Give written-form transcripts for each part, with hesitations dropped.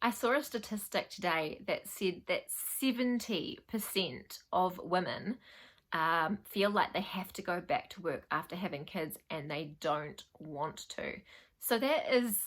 I saw a statistic today that said that 70% of women feel like they have to go back to work after having kids and they don't want to. So that is,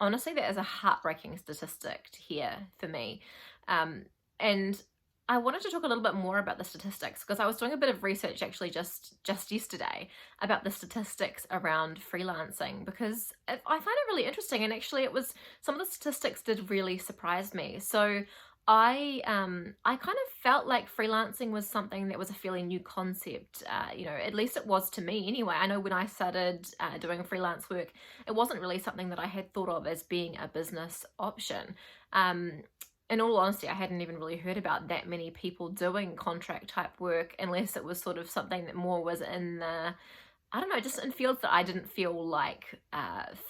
honestly, that is a heartbreaking statistic to hear for me. And I wanted to talk a little bit more about the statistics because I was doing a bit of research actually just yesterday about the statistics around freelancing because I find it really interesting, and actually it was, some of the statistics did really surprise me. So I kind of felt like freelancing was something that was a fairly new concept. At least it was to me anyway. I know when I started doing freelance work, it wasn't really something that I had thought of as being a business option. In all honesty, I hadn't even really heard about that many people doing contract type work unless it was sort of something that more was in the, I don't know, just in fields that I didn't feel like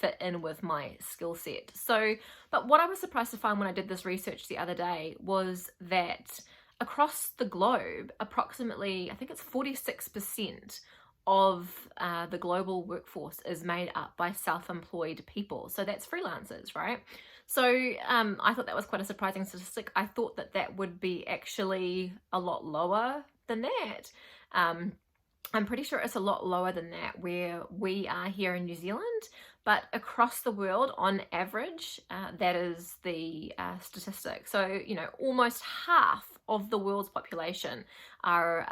fit in with my skill set. So, but what I was surprised to find when I did this research the other day was that across the globe, approximately, I think it's 46% of the global workforce is made up by self-employed people. So that's freelancers, right? So I thought that was quite a surprising statistic. I thought that that would be actually a lot lower than that. I'm pretty sure it's a lot lower than that where we are here in New Zealand, but across the world, on average, that is the statistic. So, almost half of the world's population are,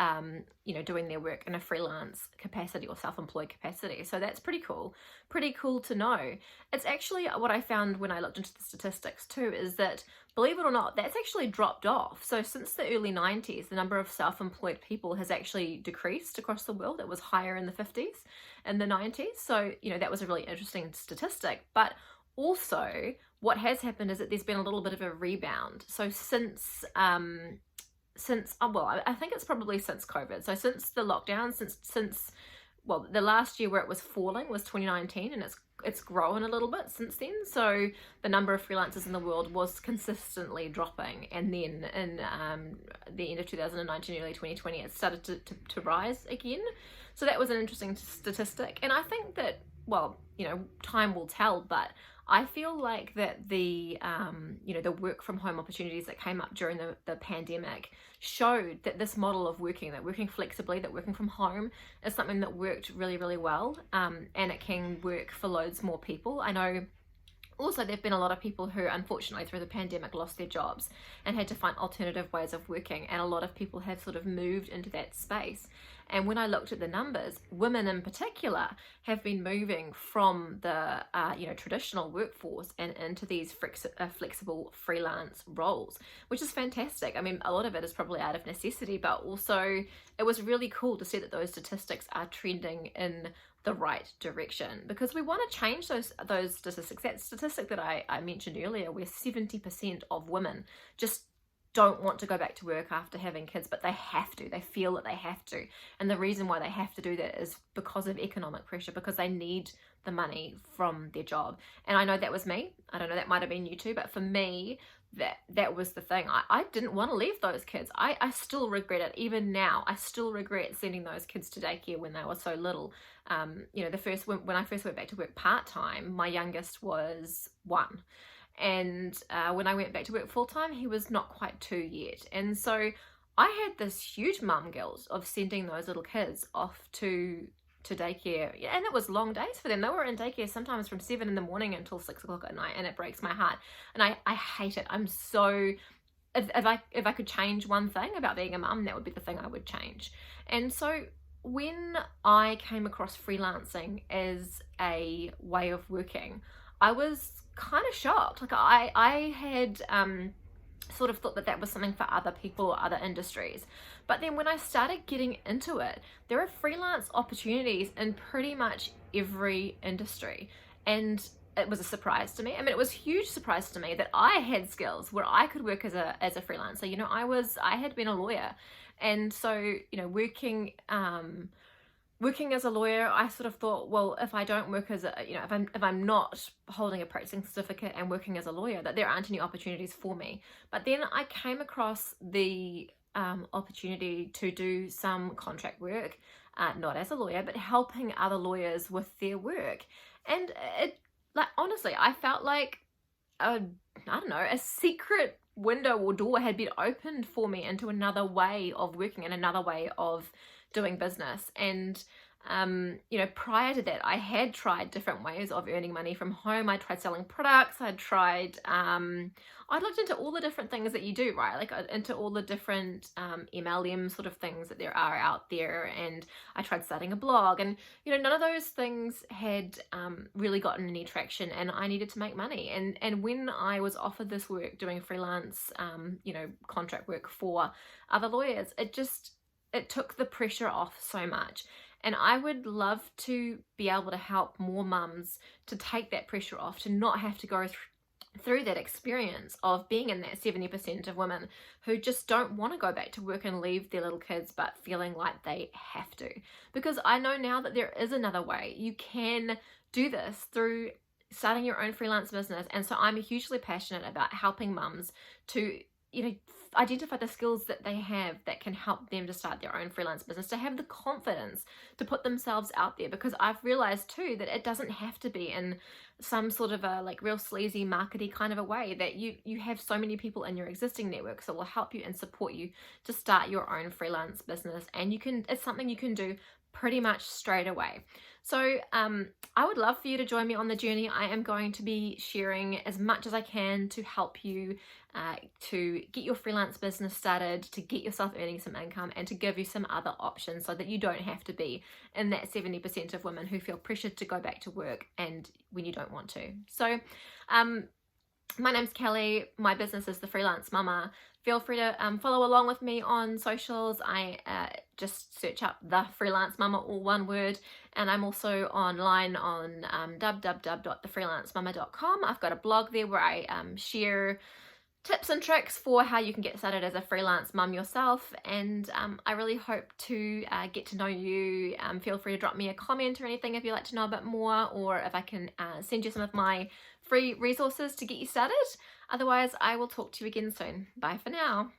doing their work in a freelance capacity or self-employed capacity. So that's pretty cool to know. It's actually what I found when I looked into the statistics too, is that, believe it or not, that's actually dropped off. So since the early 90s, the number of self-employed people has actually decreased across the world. It was higher in the 50s and the 90s. So, that was a really interesting statistic. But also what has happened is that there's been a little bit of a rebound. So since I think it's probably since COVID. So since the lockdown, since the last year where it was falling was 2019, and it's grown a little bit since then. So the number of freelancers in the world was consistently dropping, and then in the end of 2019, early 2020, it started to rise again. So that was an interesting statistic, and I think that, time will tell, but I feel like that the work from home opportunities that came up during the pandemic showed that this model of working flexibly, that working from home is something that worked really, really well, and it can work for loads more people. I know also there have been a lot of people who unfortunately through the pandemic lost their jobs and had to find alternative ways of working, and a lot of people have sort of moved into that space. And when I looked at the numbers, women in particular have been moving from the traditional workforce and into these flexible freelance roles, which is fantastic. I mean, a lot of it is probably out of necessity, but also it was really cool to see that those statistics are trending in the right direction, because we want to change those statistics. That statistic that I mentioned earlier, where 70% of women just don't want to go back to work after having kids, but they have to. They feel that they have to. And the reason why they have to do that is because of economic pressure, because they need the money from their job. And I know that was me. I don't know, that might have been you too, but for me, that was the thing. I didn't want to leave those kids. I still regret it. Even now, I still regret sending those kids to daycare when they were so little. When I first went back to work part-time, my youngest was 1. And when I went back to work full-time, he was not quite 2 yet. And so I had this huge mum guilt of sending those little kids off to daycare, and it was long days for them. They were in daycare sometimes from 7 in the morning until 6 o'clock at night, and it breaks my heart, and I hate it. I'm so, if I could change one thing about being a mum, that would be the thing I would change. And so when I came across freelancing as a way of working, I was kind of shocked. Like I had sort of thought that was something for other people or other industries. But then when I started getting into it, there are freelance opportunities in pretty much every industry. And it was a surprise to me. I mean, it was a huge surprise to me that I had skills where I could work as a freelancer. I had been a lawyer. And so, working as a lawyer, I sort of thought, well, if I don't work as if I'm not holding a practicing certificate and working as a lawyer, that there aren't any opportunities for me. But then I came across the opportunity to do some contract work, not as a lawyer, but helping other lawyers with their work. And honestly, I felt like I don't know, a secret window or door had been opened for me into another way of working and another way of doing business. And you know, prior to that, I had tried different ways of earning money from home. I tried selling products. I looked into all the different things that you do, right? Like into all the different MLM sort of things that there are out there. And I tried starting a blog, and you know, none of those things had really gotten any traction, and I needed to make money. And when I was offered this work doing freelance, you know, contract work for other lawyers, it took the pressure off so much. And I would love to be able to help more mums to take that pressure off, to not have to go through that experience of being in that 70% of women who just don't want to go back to work and leave their little kids, but feeling like they have to. Because I know now that there is another way. You can do this through starting your own freelance business. And so I'm hugely passionate about helping mums to, you know, identify the skills that they have that can help them to start their own freelance business, to have the confidence to put themselves out there. Because I've realized too that it doesn't have to be in some sort of a like real sleazy markety kind of a way, that you have so many people in your existing networks that will help you and support you to start your own freelance business. And it's something you can do pretty much straight away. So I would love for you to join me on the journey. I am going to be sharing as much as I can to help you to get your freelance business started, to get yourself earning some income, and to give you some other options so that you don't have to be in that 70% of women who feel pressured to go back to work and when you don't want to. So my name's Kelly. My business is The Freelance Mama. Feel free to follow along with me on socials. I just search up The Freelance Mama, all one word. And I'm also online on www.thefreelancemama.com. I've got a blog there where I share tips and tricks for how you can get started as a freelance mum yourself. And I really hope to get to know you. Feel free to drop me a comment or anything if you'd like to know a bit more, or if I can send you some of my free resources to get you started. Otherwise, I will talk to you again soon. Bye for now.